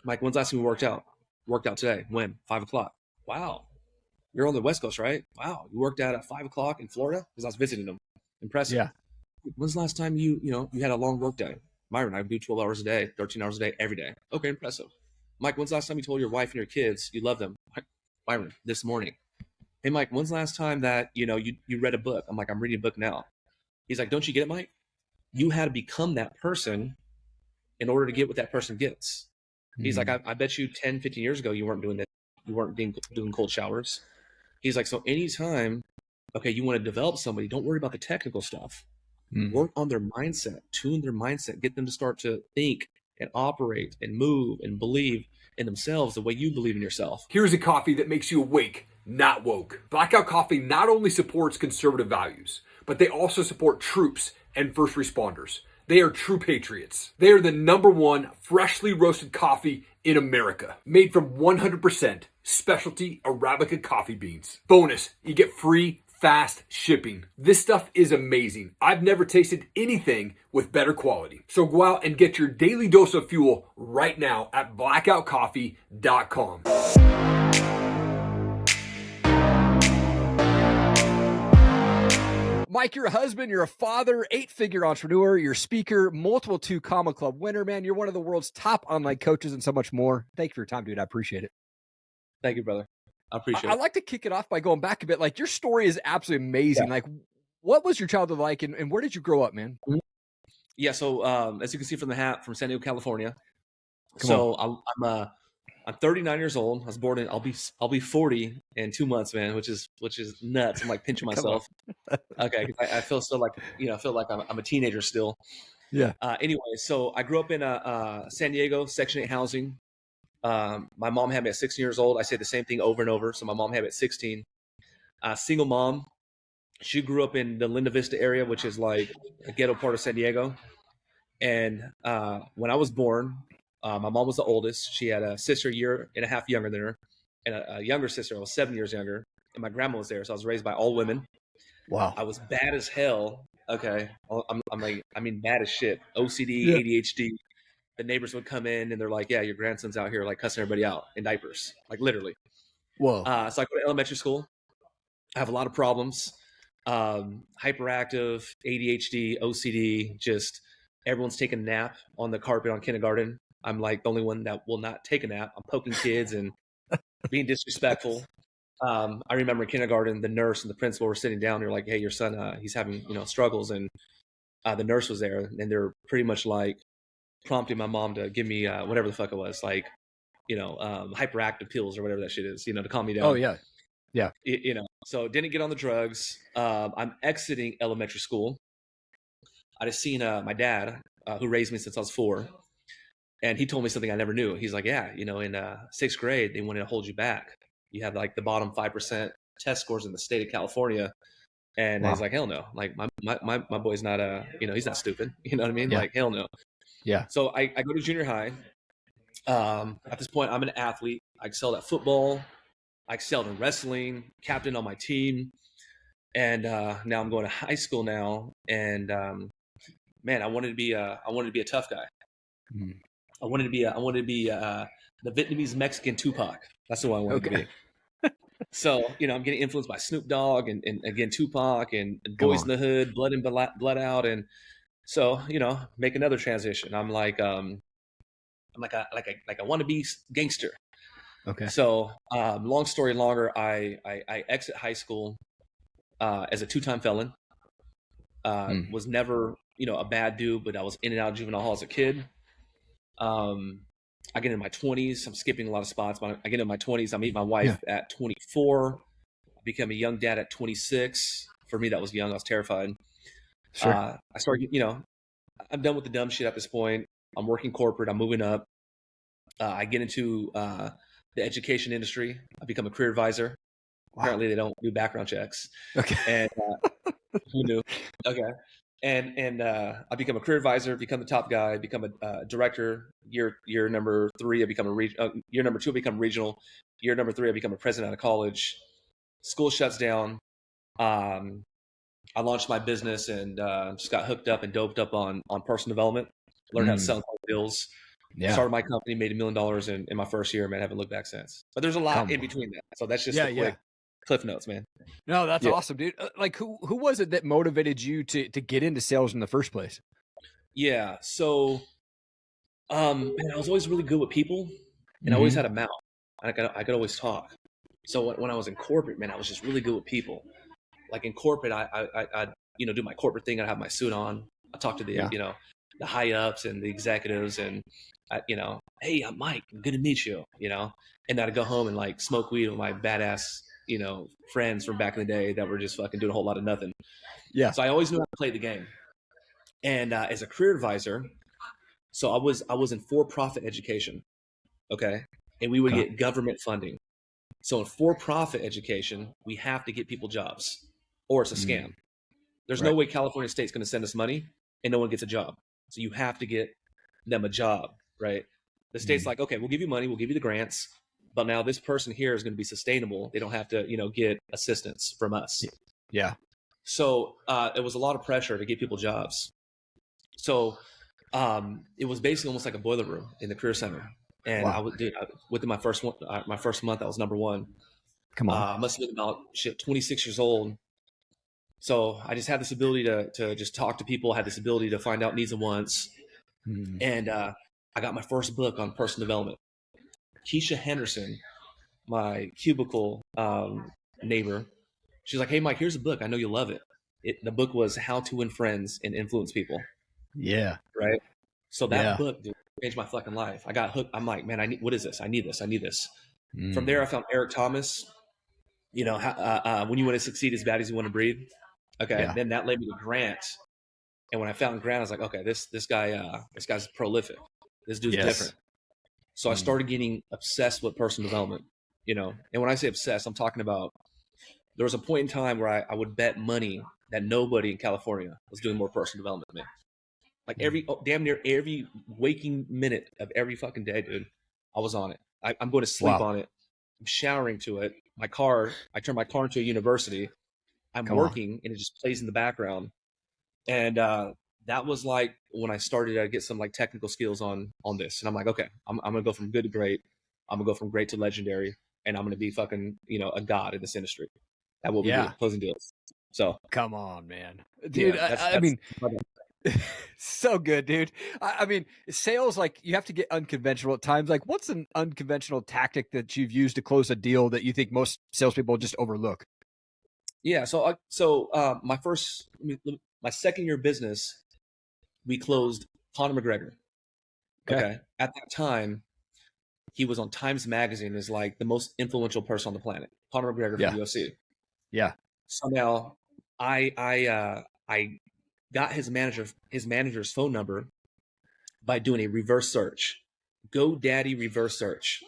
Mike, when's the last time you worked out? Worked out today. When? 5 o'clock. Wow. You're on the West Coast, right? Wow. You worked out at 5 o'clock in Florida? Because I was visiting them. Impressive. Yeah. When's the last time you had a long work day? Myron, I do 12 hours a day, 13 hours a day, every day. Okay, impressive. Mike, when's the last time you told your wife and your kids you love them? Myron, this morning. Hey, Mike, when's the last time that, you read a book? I'm like, I'm reading a book now. He's like, don't you get it, Mike? You had to become that person in order to get what that person gets. He's like, I bet you 10, 15 years ago, you weren't doing that. You weren't doing cold showers. He's like, so anytime, okay, you want to develop somebody, don't worry about the technical stuff. Work on their mindset, tune their mindset, get them to start to think and operate and move and believe in themselves the way you believe in yourself. Here's a coffee that makes you awake, not woke. Blackout Coffee not only supports conservative values, but they also support troops and first responders. They are true patriots. They are the #1 freshly roasted coffee in America, made from 100% specialty Arabica coffee beans. Bonus, you get free fast shipping. This stuff is amazing. I've never tasted anything with better quality. So go out and get your daily dose of fuel right now at blackoutcoffee.com. Mike, you're a husband, you're a father, 8-figure entrepreneur, you're a speaker, multiple 2 Comma Club winner, man. You're one of the world's top online coaches and so much more. Thank you for your time, dude. I appreciate it. Thank you, brother. I appreciate it. I'd like to kick it off by going back a bit. Like, your story is absolutely amazing. Yeah. Like, what was your childhood like, and where did you grow up, man? Yeah, so as you can see from the hat, from San Diego, California. I'm 39 years old. I was born in. I'll be 40 in 2 months, man, which is nuts. I'm like pinching myself. Okay, I feel so like I'm a teenager still. Yeah. Anyway, so I grew up in San Diego, Section 8 housing. My mom had me at 16 years old. I say the same thing over and over. So my mom had me at 16. Single mom. She grew up in the Linda Vista area, which is like a ghetto part of San Diego. And when I was born, my mom was the oldest. She had a sister a year and a half younger than her, and a younger sister. I was 7 years younger, and my grandma was there. So I was raised by all women. Wow. I was bad as hell. Okay, I mean bad as shit. OCD, Yeah. ADHD. The neighbors would come in and they're like, "Yeah, your grandson's out here like cussing everybody out in diapers, like literally." Whoa. So I go to elementary school. I have a lot of problems. Hyperactive, ADHD, OCD. Just everyone's taking a nap on the carpet on kindergarten. I'm like the only one that will not take a nap. I'm poking kids and being disrespectful. I remember in kindergarten, the nurse and the principal were sitting down. They're like, "Hey, your son, he's having struggles," and the nurse was there, and they're pretty much like prompting my mom to give me whatever the fuck it was, like hyperactive pills or whatever that shit is, to calm me down. Oh yeah, yeah. So didn't get on the drugs. I'm exiting elementary school. I just seen my dad, who raised me since I was 4. And he told me something I never knew. He's like, yeah, in 6th grade, they wanted to hold you back. You had like the bottom 5% test scores in the state of California. And I was like, hell no. Like my boy's not, he's not stupid. You know what I mean? Yeah. Like, hell no. Yeah. So I go to junior high. At this point, I'm an athlete. I excelled at football. I excelled in wrestling, captain on my team. And now I'm going to high school now. And man, I wanted to be a tough guy. Mm. I wanted to be the Vietnamese Mexican Tupac. That's the one I wanted to be. So, I'm getting influenced by Snoop Dogg and again, Tupac and Boys in the Hood, Blood In, Blood Out. And so, make another transition. I'm like a wannabe gangster. Okay. So, long story longer, I exit high school as a 2-time felon. Was never, a bad dude, but I was in and out of juvenile hall as a kid. I get in my 20s. I'm skipping a lot of spots, but I get in my 20s. I meet my wife at 24. I become a young dad at 26. For me, that was young. I was terrified. Sure. I started, I'm done with the dumb shit at this point. I'm working corporate. I'm moving up. I get into the education industry. I become a career advisor. Wow. Apparently, they don't do background checks. Okay. And who knew? Okay. And I become a career advisor, become the top guy, become a director. Year number 3, I become year number 2, I become regional. Year number 3, I become a president out of college. School shuts down. I launched my business and just got hooked up and doped up on personal development. Learned how to sell deals. Yeah. Started my company, made $1 million in my first year, man. I haven't looked back since. But there's a lot in between that. So that's just the quick cliff notes, man. No, that's awesome, dude. Like who was it that motivated you to get into sales in the first place? Yeah. So man, I was always really good with people, and I always had a mouth. I could always talk. So when I was in corporate, man, I was just really good with people. Like in corporate, I do my corporate thing. I'd have my suit on. I talk to the the high ups and the executives, and hey, I'm Mike. Good to meet you. And then I'd go home and like smoke weed with my badass friends from back in the day that were just fucking doing a whole lot of nothing. Yeah. So I always knew how to play the game. And as a career advisor, so I was in for-profit education, okay, and we would get government funding. So in for-profit education, we have to get people jobs, or it's a scam. There's no way California State's going to send us money and no one gets a job. So you have to get them a job, right? The state's like, okay, we'll give you money, we'll give you the grants, but now this person here is going to be sustainable. They don't have to, get assistance from us. Yeah. So it was a lot of pressure to get people jobs. So it was basically almost like a boiler room in the career center. And within my first month, I was number one. Come on. I must have been about 26 years old. So I just had this ability to just talk to people, had this ability to find out needs and wants. And I got my first book on personal development. Keisha Henderson, my cubicle neighbor, she's like, hey, Mike, here's a book. I know you'll love it. The book was How to Win Friends and Influence People. Yeah. Right. So that book, dude, changed my fucking life. I got hooked. I'm like, man, what is this? I need this. From there, I found Erik Thomas. When you want to succeed as bad as you want to breathe. Okay. Yeah. Then that led me to Grant. And when I found Grant, I was like, okay, this guy's prolific. This dude's different. So I started getting obsessed with personal development, and when I say obsessed, I'm talking about, there was a point in time where I would bet money that nobody in California was doing more personal development than me. Like damn near every waking minute of every fucking day, dude, I was on it. I'm going to sleep on it. I'm showering to it. I turn my car into a university. I'm working and it just plays in the background. And that was like when I started to get some like technical skills on this. And I'm like, okay, I'm going to go from good to great. I'm going to go from great to legendary. And I'm going to be fucking, a god in this industry. That will be closing deals. So come on, man. Dude, I mean, so good, dude. I mean, sales, like, you have to get unconventional at times. Like, what's an unconventional tactic that you've used to close a deal that you think most salespeople just overlook? Yeah. So my second year business, we closed Conor McGregor. Okay. At that time, he was on Times Magazine as like the most influential person on the planet. Conor McGregor from the UFC. Yeah. So now I got his manager's phone number by doing a reverse search. GoDaddy reverse search.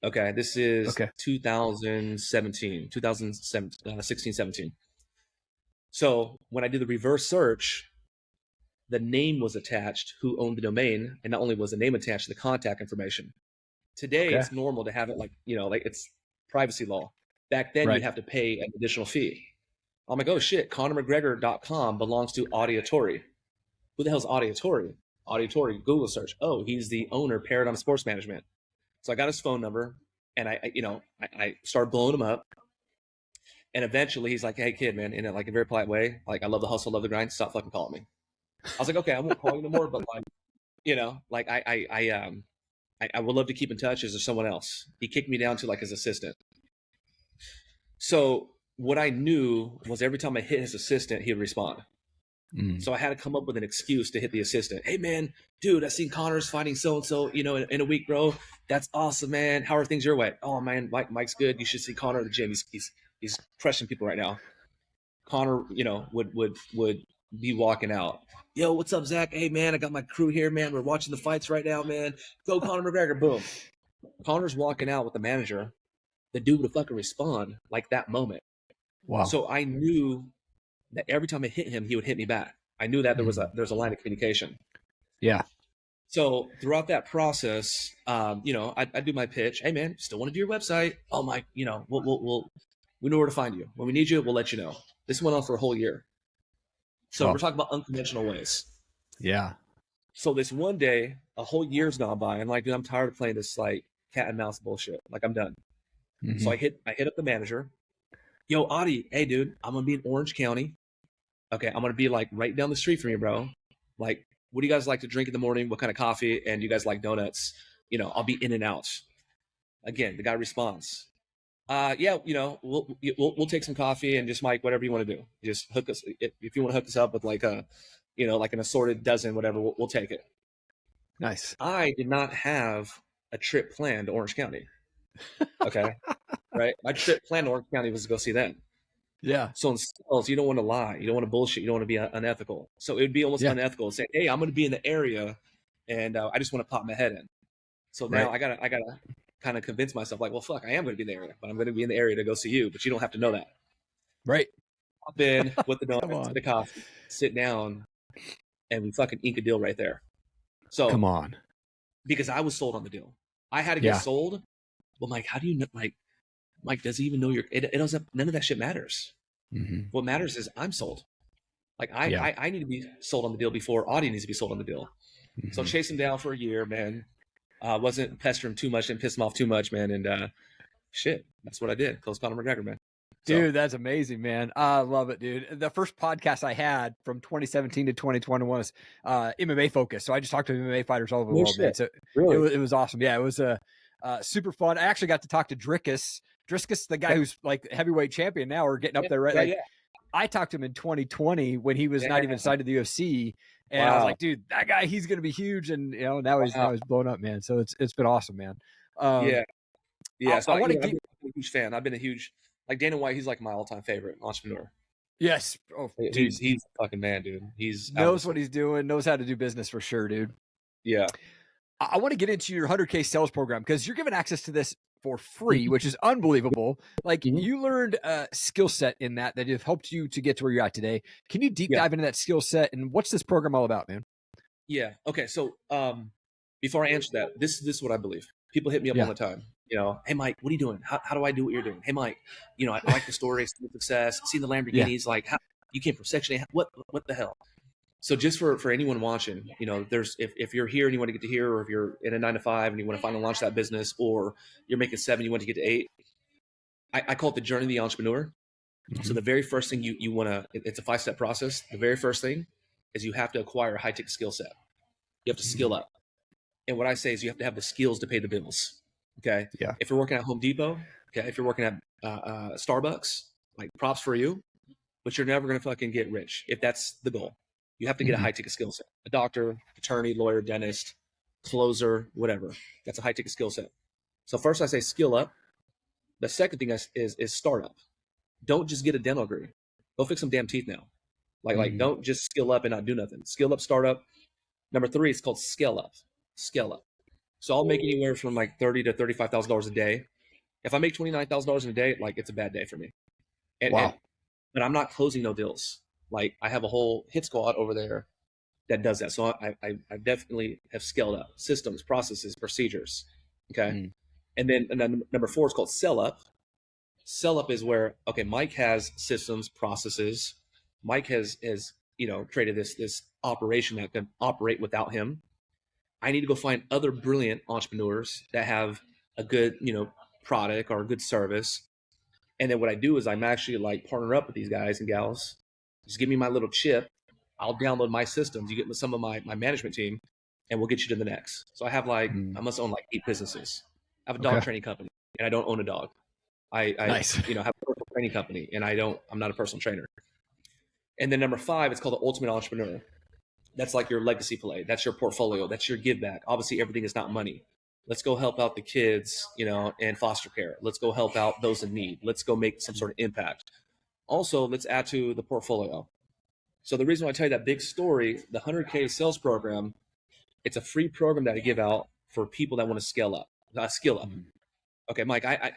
Okay, this is 2016, 17. So when I did the reverse search, the name was attached, who owned the domain, and not only was the name attached to the contact information. Today, it's normal to have it like it's privacy law. Back then, you'd have to pay an additional fee. I'm like, oh shit, ConorMcGregor.com belongs to Ashiatsu. Who the hell's Ashiatsu? Ashiatsu, Google search. Oh, he's the owner, Paradigm Sports Management. So I got his phone number, and I started blowing him up. And eventually he's like, hey kid, man, in a very polite way, like, I love the hustle, love the grind, stop fucking calling me. I was like, okay, I won't call you no more, but I would love to keep in touch. Is there someone else? He kicked me down to like his assistant. So what I knew was every time I hit his assistant, he would respond. So I had to come up with an excuse to hit the assistant. Hey man, dude, I seen Conor's fighting so-and-so, in a week, bro. That's awesome, man. How are things your way? Oh man, Mike's good. You should see Conor at the gym. He's crushing people right now. Conor, would be walking out. Yo, what's up, Zach? Hey man, I got my crew here, man. We're watching the fights right now, man. Go Conor McGregor, boom. Conor's walking out with the manager. The dude would fucking respond like that moment. Wow. So I knew that every time I hit him, he would hit me back. I knew that there's a line of communication. Yeah. So throughout that process, I do my pitch. Hey man, still want to do your website? Oh my, we know where to find you. When we need you, we'll let you know. This went on for a whole year. So we're talking about unconventional ways. Yeah. So this one day, a whole year's gone by, and like, dude, I'm tired of playing this like cat and mouse bullshit. Like, I'm done. So I hit up the manager. Yo, Audie, hey dude, I'm gonna be in Orange County. Okay, I'm gonna be like right down the street from you, bro. Like, what do you guys like to drink in the morning? What kind of coffee? And you guys like donuts? You know, I'll be in and out. Again, the guy responds, yeah, you know, we'll take some coffee and just Mike, whatever you want to do. Just hook us if you want to hook us up with like a, you know, like an assorted dozen, whatever. We'll take it. Nice. I did not have a trip planned to Orange County. Okay, right. My trip planned to Orange County was to go see them. Yeah. So in sales, you don't want to lie. You don't want to bullshit. You don't want to be unethical. So it would be almost unethical to say, hey, I'm going to be in the area and I just want to pop my head in. So now I gotta kind of convince myself like, well, fuck, I am going to be in the area, but I'm going to be in the area to go see you, but you don't have to know that. Right. Hop in with the donuts, the coffee, sit down, and we fucking ink a deal right there. So come on. Because I was sold on the deal. I had to get sold. Well, Mike, how do you know, like, Mike, does he even know it doesn't, none of that shit matters. What matters is I'm sold. Like I need to be sold on the deal before Audie needs to be sold on the deal. So chase him down for a year, man. Wasn't pestering him too much and piss him off too much, man. And shit, that's what I did. Close Conor McGregor, man. Dude, that's amazing, man. I love it, dude. The first podcast I had from 2017 to 2021 was MMA focused. So I just talked to MMA fighters all over the world, man. So it was awesome. Yeah, it was super fun. I actually got to talk to Drickus, the guy who's like heavyweight champion now, or getting up there, right? Like, I talked to him in 2020 when he was not even signed to the UFC, and I was like, dude, that guy, he's gonna be huge, and you know, now he's blown up, man. So it's been awesome, man. So I want to I've been a huge fan. I've been a huge, like Dana White, he's like my all-time favorite entrepreneur. Yes, dude, he's a fucking man, dude. He's knows what he's doing, knows how to do business for sure, dude. Yeah. I want to get into your 100K sales program because you're giving access to this for free, which is unbelievable. Like you learned a skill set in that have helped you to get to where you're at today. Can you deep dive into that skill set and what's this program all about, man? Yeah. Okay. So before I answer that, this is what I believe. People hit me up all the time. You know, hey Mike, what are you doing? How do I do what you're doing? Hey Mike, you know, I like the story, see the success, see the Lamborghinis. Like, how you came from Section 8? What the hell? So just for anyone watching, you know, there's if you're here and you want to get to here, or if you're in a 9-to-5 and you want to finally launch that business, or you're making 7, you want to get to 8. I call it the journey of the entrepreneur. So the very first thing you want to, it's a 5-step process. The very first thing is you have to acquire a high-tech skill set. You have to skill up. And what I say is you have to have the skills to pay the bills. Okay. Yeah. If you're working at Home Depot, okay. If you're working at Starbucks, like props for you, but you're never going to fucking get rich if that's the goal. You have to get a high-ticket skill set. A doctor, attorney, lawyer, dentist, closer, whatever. That's a high-ticket skill set. So first I say skill up. The second thing is start up. Don't just get a dental degree. Go fix some damn teeth now. Like don't just skill up and not do nothing. Skill up, start up. Number 3 is called scale up. Scale up. So I'll make anywhere from like $30,000 to $35,000 a day. If I make $29,000 in a day, like it's a bad day for me. But I'm not closing no deals. Like I have a whole hit squad over there that does that. So I definitely have scaled up systems, processes, procedures. Okay. And then number 4 is called sell up. Sell up is where, okay, Mike has systems, processes. Mike has you know, created this operation that can operate without him. I need to go find other brilliant entrepreneurs that have a good, you know, product or a good service. And then what I do is I'm actually like partner up with these guys and gals. Just give me my little chip. I'll download my systems. You get with some of my management team and we'll get you to the next. So I have like, I must own like 8 businesses. I have a dog training company and I don't own a dog. I you know, have a personal training company and I'm not a personal trainer. And then number 5, it's called the ultimate entrepreneur. That's like your legacy play. That's your portfolio. That's your give back. Obviously everything is not money. Let's go help out the kids, you know, in foster care. Let's go help out those in need. Let's go make some sort of impact. Also, let's add to the portfolio. So the reason why I tell you that big story, the 100K sales program, it's a free program that I give out for people that want to scale up, skill up. Okay, Mike, I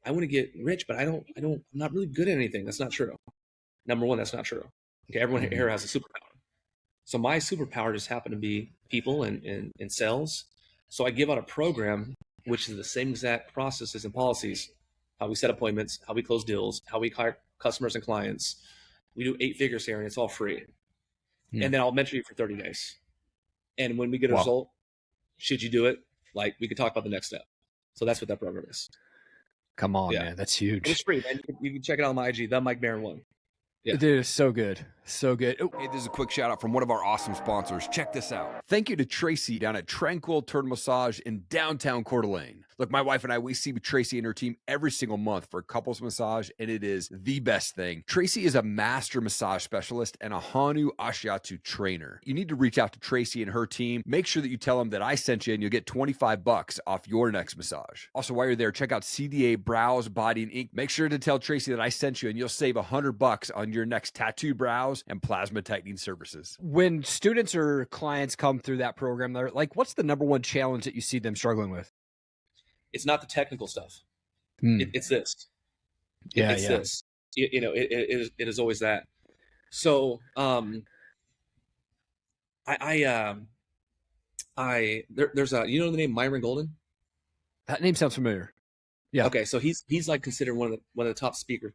want to get rich, but I'm not really good at anything. That's not true. Number 1, that's not true. Okay, everyone here has a superpower. So my superpower just happened to be people and sales. So I give out a program, which is the same exact processes and policies, how we set appointments, how we close deals, how we hire customers and clients. We do 8 figures here and it's all free. And then I'll mentor you for 30 days. And when we get a Wow. result, should you do it? Like, we could talk about the next step. So that's what that program is. Come on, Yeah. man. That's And huge. it's free, man. You can check it out on my IG, the Mike Barron 1. Yeah. Dude, it's so good. So good. Oh, Hey, this is a quick shout out from one of our awesome sponsors. Check this out. Thank you to Tracy down at Tranquil Turtle Massage in downtown Coeur d'Alene. Look, my wife and I, we see Tracy and her team every single month for a couples massage, and it is the best thing. Tracy is a master massage specialist and a Honu Ashiatsu trainer. You need to reach out to Tracy and her team. Make sure that you tell them that I sent you, and you'll get $25 off your next massage. Also, while you're there, check out CDA Brows, Body, and Ink. Make sure to tell Tracy that I sent you, and you'll save $100 on your next tattoo, brows, and plasma tightening services. when students or clients come through that program, they're like, what's the number one challenge that you see them struggling with? It's not the technical stuff. Hmm. It's this. Yeah, It's yeah. this. It is always that. So there's a, you know the name Myron Golden? That name sounds familiar. Yeah. Okay, so he's like considered one of the top speaker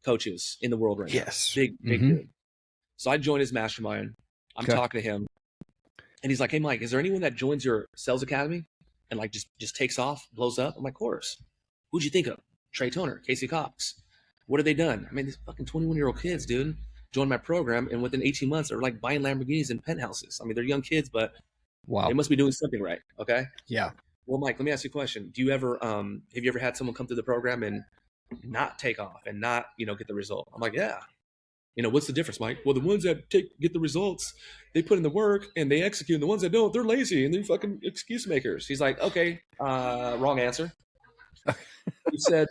coaches in the world right now. Yes. Big Mhm. dude. So I joined his mastermind. I'm Okay. talking to him, and he's like, "Hey Mike, is there anyone that joins your sales academy and like just takes off, blows up?" I'm like, "Of course." Who'd you think of? Trey Toner, Casey Cox. What have they done? I mean, these fucking 21-year-old kids, dude, joined my program, and within 18 months, they're like buying Lamborghinis and penthouses. I mean, they're young kids, but Wow. they must be doing something right. Okay. Yeah. Well, Mike, let me ask you a question. Do you ever, have you ever had someone come through the program and not take off and not, get the result? I'm like, yeah. What's the difference, Mike? Well, the ones that get the results, they put in the work and they execute. And the ones that don't, they're lazy and they're fucking excuse makers. He's like, okay, wrong answer. He said,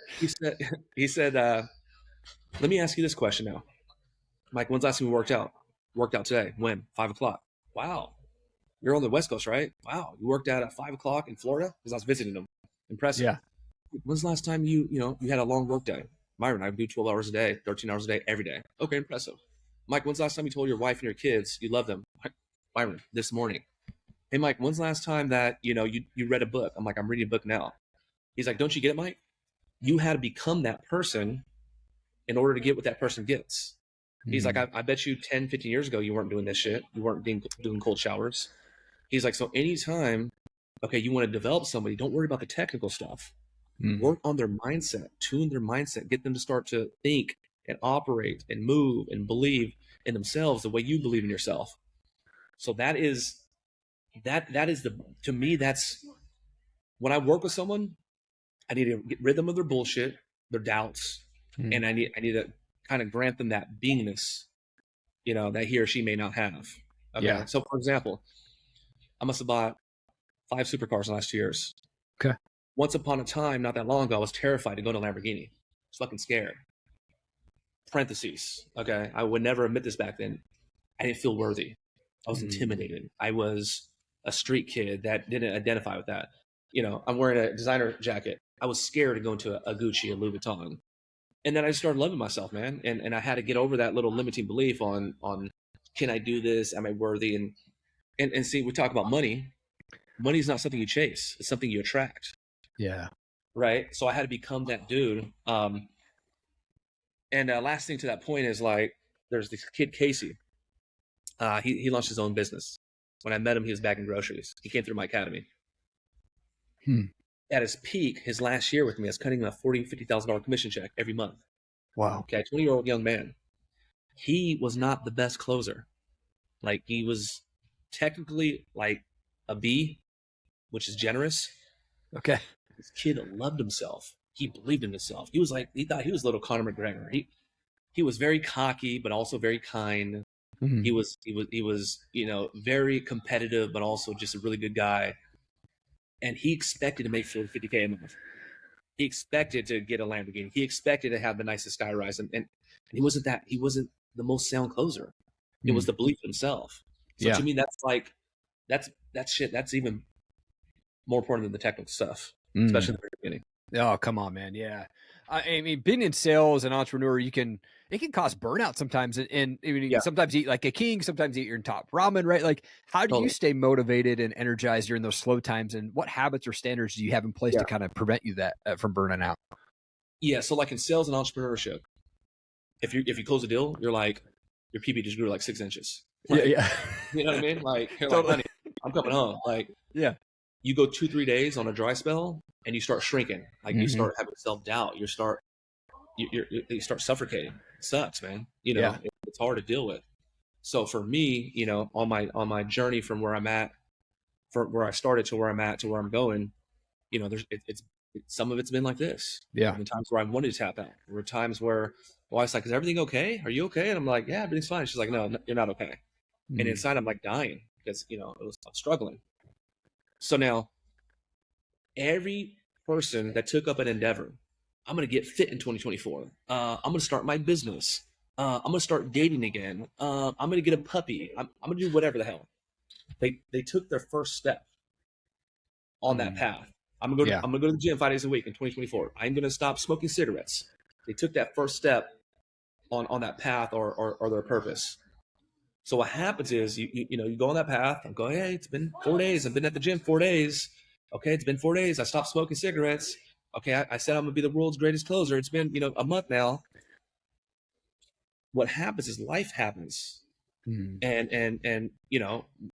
let me ask you this question now. Mike, when's the last time you worked out? Worked out today. When? 5 o'clock. Wow. You're on the West Coast, right? Wow. You worked out at 5 o'clock in Florida? Because I was visiting them. Impressive. Yeah. When's the last time you had a long work day? Myron, I do 12 hours a day, 13 hours a day, every day. Okay, impressive. Mike, when's the last time you told your wife and your kids you love them? Myron, this morning. Hey, Mike, when's the last time that, you read a book? I'm like, I'm reading a book now. He's like, don't you get it, Mike? You had to become that person in order to get what that person gets. He's like, I bet you 10, 15 years ago, you weren't doing this shit. You weren't doing cold showers. He's like, so anytime, okay, you want to develop somebody, don't worry about the technical stuff. Work on their mindset, tune their mindset, get them to start to think and operate and move and believe in themselves the way you believe in yourself. So that is to me, that's when I work with someone, I need to get rid of them of their bullshit, their doubts, and I need to kind of grant them that beingness, that he or she may not have. Okay. Yeah. So for example, I must have bought 5 supercars in the last 2 years. Okay. Once upon a time, not that long ago, I was terrified to go to Lamborghini. I was fucking scared. Parentheses. Okay. I would never admit this back then. I didn't feel worthy. I was intimidated. I was a street kid that didn't identify with that. I'm wearing a designer jacket. I was scared to go into a Gucci, a Louis Vuitton. And then I started loving myself, man. And I had to get over that little limiting belief on can I do this? Am I worthy? And see, we talk about money. Money is not something you chase. It's something you attract. Yeah. Right. So I had to become that dude. And last thing to that point is like, there's this kid, Casey. He launched his own business. When I met him, he was bagging groceries. He came through my academy. At his peak, his last year with me, I was cutting him a $40,000, $50,000 commission check every month. Wow. Okay. 20-year-old young man. He was not the best closer. Like, he was technically like a B, which is generous. Okay. This kid loved himself. He believed in himself. He thought he was little Conor McGregor. He was very cocky, but also very kind. He was, very competitive, but also just a really good guy. And he expected to make 50K a month. He expected to get a Lamborghini. He expected to have the nicest skyrise. And he wasn't the most sound closer. It was the belief in himself. So to me, that's like, that's shit. That's even more important than the technical stuff, especially in the very beginning. Oh, come on, man. Yeah. I mean, being in sales and entrepreneur, it can cause burnout sometimes. And sometimes you eat like a king, sometimes you eat your top ramen, right? Like, how do you stay motivated and energized during those slow times? And what habits or standards do you have in place to kind of prevent you from burning out? Yeah. So like in sales and entrepreneurship, if you close a deal, you're like, your PB just grew like 6 inches. Like, yeah. You know what I mean? Like, you're Totally. like, I'm coming home. Like, yeah, you go 2-3 days on a dry spell and you start shrinking. Like you start having self-doubt. You start suffocating. It sucks, man. It's hard to deal with. So for me, on my journey from where I'm at, from where I started to where I'm at to where I'm going, some of it's been like this. Yeah. There have been times where I wanted to tap out. There were times where my wife's like, "Is everything okay? Are you okay?" And I'm like, "Yeah, everything's fine." She's like, "No, you're not okay." And inside I'm like dying because I'm struggling. So now every person that took up an endeavor, I'm going to get fit in 2024. I'm going to start my business. I'm going to start dating again. I'm going to get a puppy. I'm going to do whatever the hell. They took their first step on that path. I'm going to go to the gym 5 days a week in 2024. I'm going to stop smoking cigarettes. They took that first step on that path or their purpose. So what happens is you go on that path and go, hey, it's been 4 days. I've been at the gym 4 days. Okay, it's been 4 days. I stopped smoking cigarettes. Okay, I said I'm gonna be the world's greatest closer. It's been a month now. What happens is life happens, and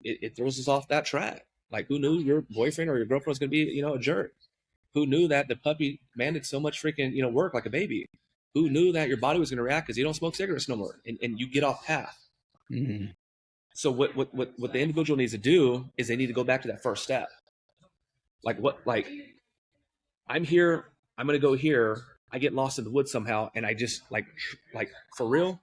it throws us off that track. Like, who knew your boyfriend or your girlfriend was gonna be a jerk? Who knew that the puppy demanded so much freaking work like a baby? Who knew that your body was gonna react because you don't smoke cigarettes no more, and you get off path. So what the individual needs to do is they need to go back to that first step. Like I'm here, I'm going to go here. I get lost in the woods somehow. And I just like for real,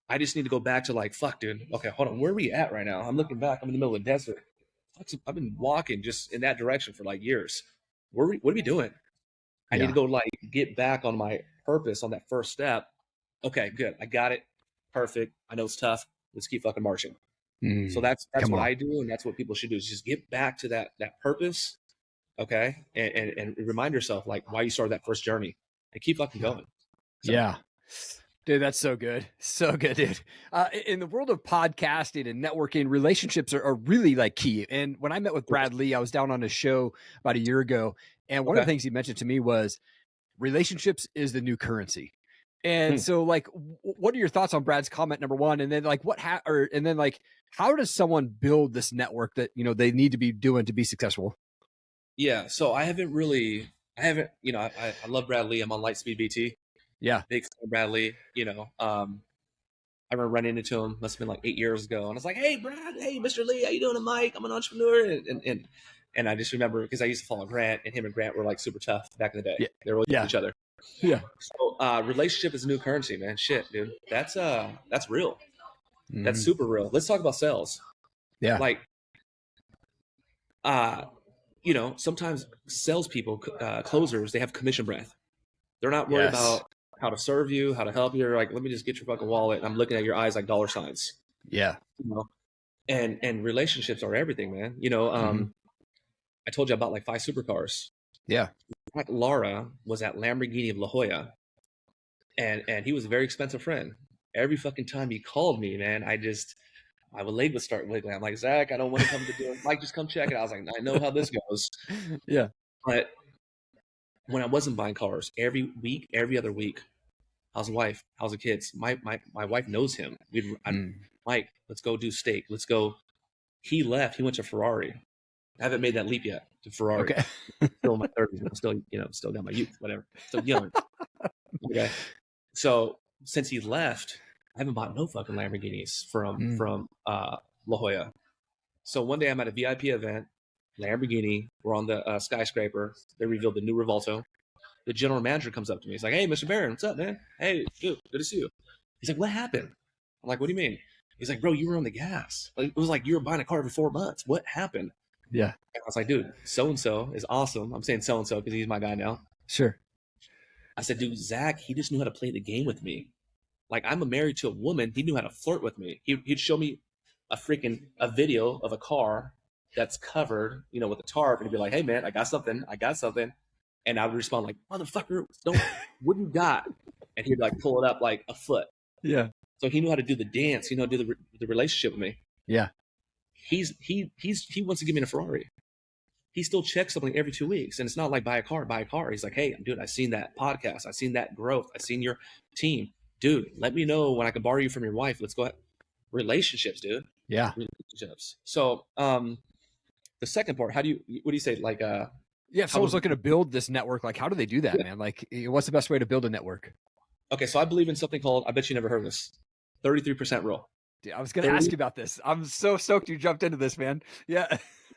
I just need to go back to like, fuck, dude. Okay, hold on. Where are we at right now? I'm looking back. I'm in the middle of the desert. I've been walking just in that direction for like years. What are we doing? I need to go like get back on my purpose on that first step. Okay, good. I got it. Perfect. I know it's tough. Let's keep fucking marching. So that's what I do. And that's what people should do is just get back to that purpose. Okay. And remind yourself like why you started that first journey and keep fucking going. So. Yeah. Dude, that's so good. So good, dude. In the world of podcasting and networking, relationships are really like key. And when I met with Brad Lee, I was down on his show about a year ago. And one of the things he mentioned to me was relationships is the new currency. And so like, what are your thoughts on Brad's comment, number one? And then like, how does someone build this network that, they need to be doing to be successful? Yeah. So I love Brad Lee. I'm on Lightspeed BT. Yeah. Big fan Brad Lee, I remember running into him, must've been like 8 years ago. And I was like, hey, Brad, hey, Mr. Lee, how you doing? I'm Mike, I'm an entrepreneur. And I just remember because I used to follow Grant, and him and Grant were like super tough back in the day. Yeah. They were with each other. Yeah. So relationship is a new currency, man. Shit, dude. That's real. That's super real. Let's talk about sales. Yeah. Like, sometimes salespeople, closers, they have commission breath. They're not worried about how to serve you, how to help you. They're like, let me just get your fucking wallet. And I'm looking at your eyes like dollar signs. Yeah. And relationships are everything, man. I told you about like 5 supercars. Yeah. Like Lara was at Lamborghini of La Jolla, and he was a very expensive friend. Every fucking time he called me, man, my leg would start wiggling. I'm like, Zach, I don't want to come to do it. Mike, just come check it. I was like, I know how this goes. Yeah. But when I wasn't buying cars, every week, every other week, how's the wife? How's the kids? My wife knows him. Mike, let's go do steak. Let's go. He left. He went to Ferrari. I haven't made that leap yet to Ferrari. Okay. Still in my 30s. I'm still got my youth, whatever. Still young. Okay. So since he left, I haven't bought no fucking Lamborghinis from La Jolla. So one day I'm at a VIP event, Lamborghini. We're on the skyscraper. They revealed the new Revolto. The general manager comes up to me. He's like, "Hey, Mr. Barron, what's up, man? Hey, dude, good to see you." He's like, "What happened?" I'm like, "What do you mean?" He's like, "Bro, you were on the gas. Like, it was like you were buying a car every 4 months. What happened?" Yeah. I was like, "Dude, so-and-so is awesome." I'm saying so-and-so because he's my guy now. Sure. I said, "Dude, Zach, he just knew how to play the game with me. Like, I'm married to a woman. He knew how to flirt with me. He'd show me a video of a car that's covered, with a tarp, and he'd be like, 'Hey, man, I got something. And I would respond like, "Motherfucker, what do you got?" And he'd like pull it up like a foot. Yeah. So he knew how to do the dance. He knew how to do the relationship with me. Yeah. He wants to give me a Ferrari. He still checks something every 2 weeks, and it's not like buy a car. He's like, "Hey, dude, I seen that podcast. I seen that growth. I seen your team, dude. Let me know when I can borrow you from your wife. Let's go ahead." Relationships, dude. Yeah. Relationships. So, The second part, what do you say? Like, yeah, if someone's looking to build this network, like, how do they do that, man? Like, what's the best way to build a network? Okay, so I believe in something called, I bet you never heard of this, 33% rule. Dude, I was going to ask you about this. I'm so stoked you jumped into this, man. Yeah.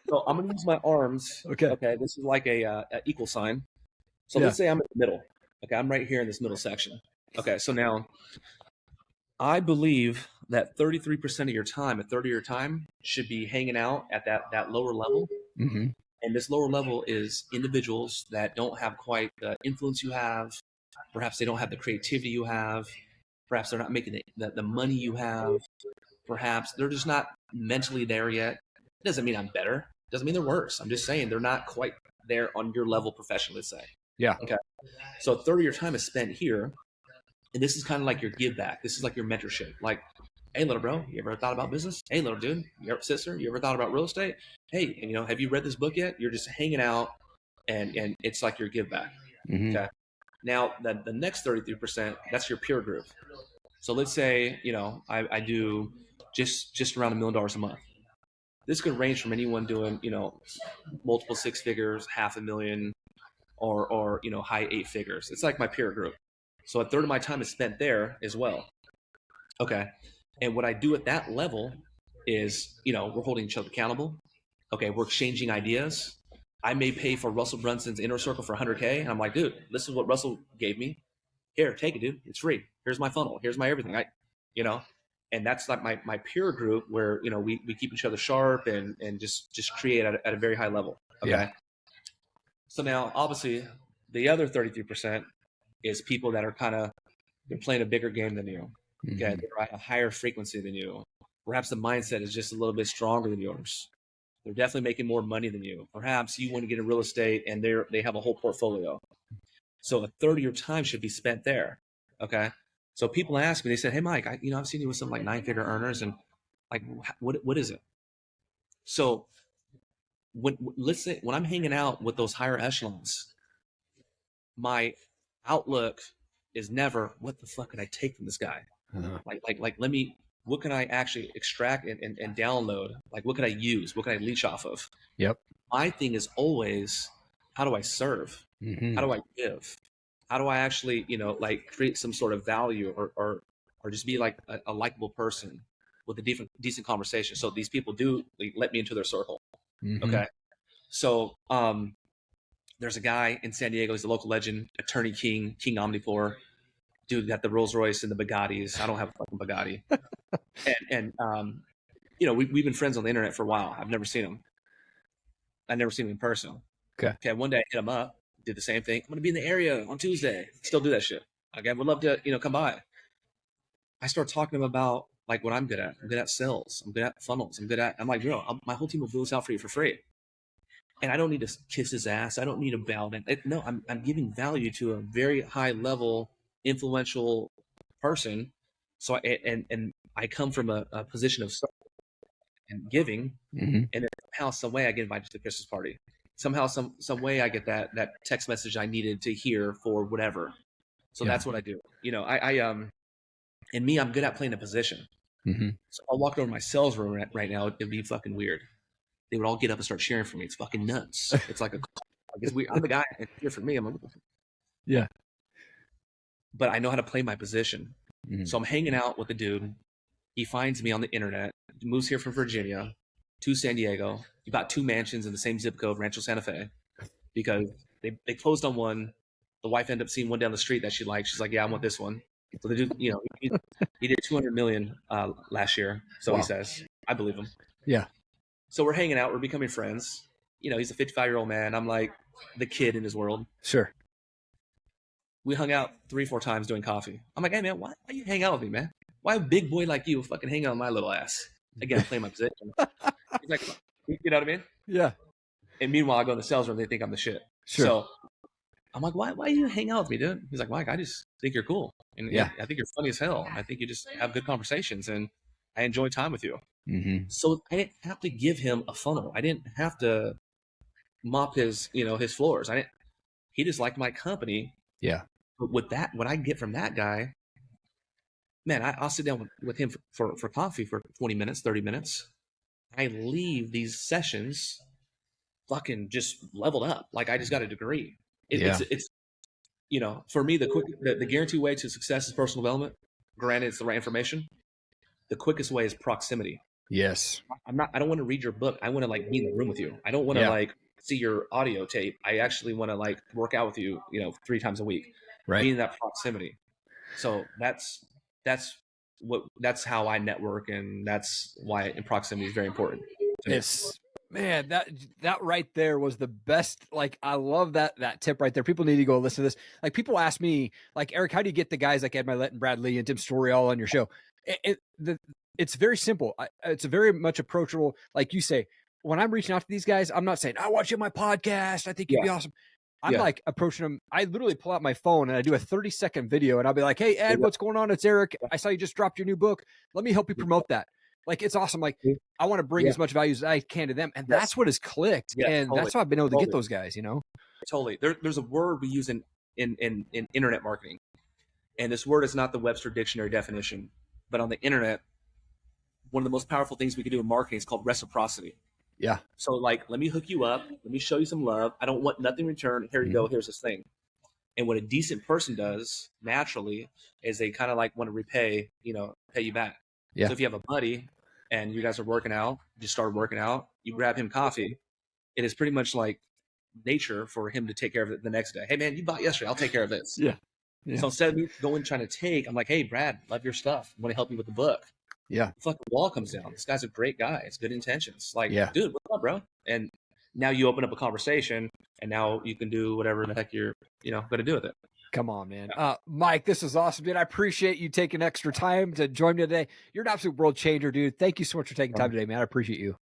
So I'm going to use my arms. Okay. This is like a equal sign. So Yeah. let's say I'm in the middle. Okay, I'm right here in this middle section. Okay, so now I believe that 33% of your time, a third of your time, should be hanging out at that lower level. Mm-hmm. And this lower level is individuals that don't have quite the influence you have. Perhaps they don't have the creativity you have. Perhaps they're not making the money you have. Perhaps they're just not mentally there yet. It doesn't mean I'm better. It doesn't mean they're worse. I'm just saying they're not quite there on your level professionally, let's say. Yeah. Okay. So a third of your time is spent here. And this is kind of like your give back. This is like your mentorship. Like, hey, little bro, you ever thought about business? Hey, little dude, sister, you ever thought about real estate? Hey, and, have you read this book yet? You're just hanging out, and it's like your give back. Mm-hmm. Okay. Now, the next 33%, that's your peer group. So let's say, I do just around $1 million a month. This could range from anyone doing, multiple six figures, $500,000, or high eight figures. It's like my peer group. So a third of my time is spent there as well. Okay. And what I do at that level is, we're holding each other accountable. Okay. We're exchanging ideas. I may pay for Russell Brunson's Inner Circle for $100K. And I'm like, dude, this is what Russell gave me. Here, take it, dude. It's free. Here's my funnel. Here's my everything. And that's like my peer group where, we keep each other sharp and just create at a very high level. Okay. Yeah. So now, obviously, the other 33% is people that are they're playing a bigger game than you. Okay. Mm-hmm. They're at a higher frequency than you. Perhaps the mindset is just a little bit stronger than yours. They're definitely making more money than you. Perhaps you want to get in real estate and they have a whole portfolio. So a third of your time should be spent there. Okay. So people ask me, they said, hey, Mike, I've seen you with some like 9-figure earners, and like, what is it? So when I'm hanging out with those higher echelons, my outlook is never, what the fuck could I take from this guy? Uh-huh. Like, what can I actually extract and download? Like, what can I use? What can I leech off of? Yep. My thing is always, how do I serve? Mm-hmm. How do I give? How do I actually, create some sort of value or just be like a likable person with a decent conversation? So these people do let me into their circle. Mm-hmm. Okay. So, there's a guy in San Diego. He's a local legend, Attorney King Omnipore. Dude got the Rolls Royce and the Bugattis. I don't have a fucking Bugatti. and we've been friends on the internet for a while. I've never seen him. I've never seen him in person. Okay. One day I hit him up, did the same thing. I'm going to be in the area on Tuesday. Still do that shit. Okay. Would love to, come by. I start talking to him about like what I'm good at. I'm good at sales. I'm good at funnels. I'm like, bro, my whole team will do this out for you for free. And I don't need to kiss his ass. I don't need to bow down. No, I'm giving value to a very high level, influential person. So I come from a position of and giving, mm-hmm. and then somehow, some way, I get invited to the Christmas party. Somehow, some way, I get that text message I needed to hear for whatever. So that's what I do. And me, I'm good at playing a position. Mm-hmm. So I'll walk over to my sales room right now. It'd be fucking weird. They would all get up and start cheering for me. It's fucking nuts. It's like I'm the guy and cheer for me. I'm like, yeah. But I know how to play my position. Mm-hmm. So I'm hanging out with a dude. He finds me on the internet, moves here from Virginia to San Diego. He bought 2 mansions in the same zip code, Rancho Santa Fe, because they closed on one. The wife ended up seeing one down the street that she liked. She's like, yeah, I want this one. So the dude, he did 200 million last year. So he says, I believe him. Yeah. So we're hanging out. We're becoming friends. He's a 55-year-old man. I'm like the kid in his world. Sure. We hung out 3-4 times doing coffee. I'm like, hey, man, why you hang out with me, man? Why a big boy like you fucking hang out with my little ass? Again, I'm playing my position. He's like, you know what I mean? Yeah. And meanwhile, I go in the sales room. They think I'm the shit. Sure. So I'm like, why you hang out with me, dude? He's like, Mike, I just think you're cool. And I think you're funny as hell. I think you just have good conversations. And I enjoy time with you. Mm-hmm. So I didn't have to give him a funnel. I didn't have to mop his floors. He just liked my company. Yeah. But with that, what I get from that guy, man, I'll sit down with him for coffee for 20 minutes, 30 minutes. I leave these sessions fucking just leveled up. Like I just got a degree. It's for me, the guaranteed way to success is personal development. Granted, it's the right information. The quickest way is proximity. Yes. I don't want to read your book. I want to like be in the room with you. I don't want to like see your audio tape. I actually want to like work out with you, 3 times a week. Right. Be in that proximity. So that's how I network, and that's why proximity is very important. Yes. Man, that right there was the best. Like, I love that tip right there. People need to go listen to this. Like, people ask me, like, Erik, how do you get the guys like Ed Milet and Brad Lee and Tim Story all on your show? It's very simple. It's a very much approachable. Like you say, when I'm reaching out to these guys, I'm not saying, I watch you on my podcast, I think you'd be awesome. I'm like approaching them. I literally pull out my phone and I do a 30-second video, and I'll be like, hey, Ed, what's going on? It's Erik. I saw you just dropped your new book. Let me help you promote that. Like, it's awesome. Like, I want to bring as much value as I can to them. And that's what has clicked. And that's how I've been able to get those guys, Totally. There's a word we use in internet marketing. And this word is not the Webster Dictionary definition, but on the internet, one of the most powerful things we can do in marketing is called reciprocity. Yeah. So like, let me hook you up. Let me show you some love. I don't want nothing in return. Here you go. Here's this thing. And what a decent person does naturally is they kind of like want to repay, pay you back. Yeah. So if you have a buddy and you guys are working out, just started working out, you grab him coffee. It is pretty much like nature for him to take care of it the next day. Hey man, you bought yesterday. I'll take care of this. Yeah. So instead of me going trying to take, I'm like, hey Brad, love your stuff. I want to help you with the book. Yeah. The fucking wall comes down. This guy's a great guy. It's good intentions. Like, dude, what's up, bro? And now you open up a conversation, and now you can do whatever the heck you're, going to do with it. Come on, man. Mike, this is awesome, dude. I appreciate you taking extra time to join me today. You're an absolute world changer, dude. Thank you so much for taking time today, man. I appreciate you.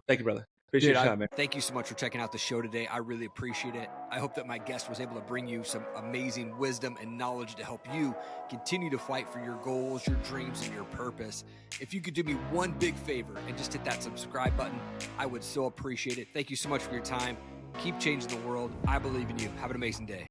Thank you, brother. Appreciate your time, man. Thank you so much for checking out the show today. I really appreciate it. I hope that my guest was able to bring you some amazing wisdom and knowledge to help you continue to fight for your goals, your dreams, and your purpose. If you could do me one big favor and just hit that subscribe button, I would so appreciate it. Thank you so much for your time. Keep changing the world. I believe in you. Have an amazing day.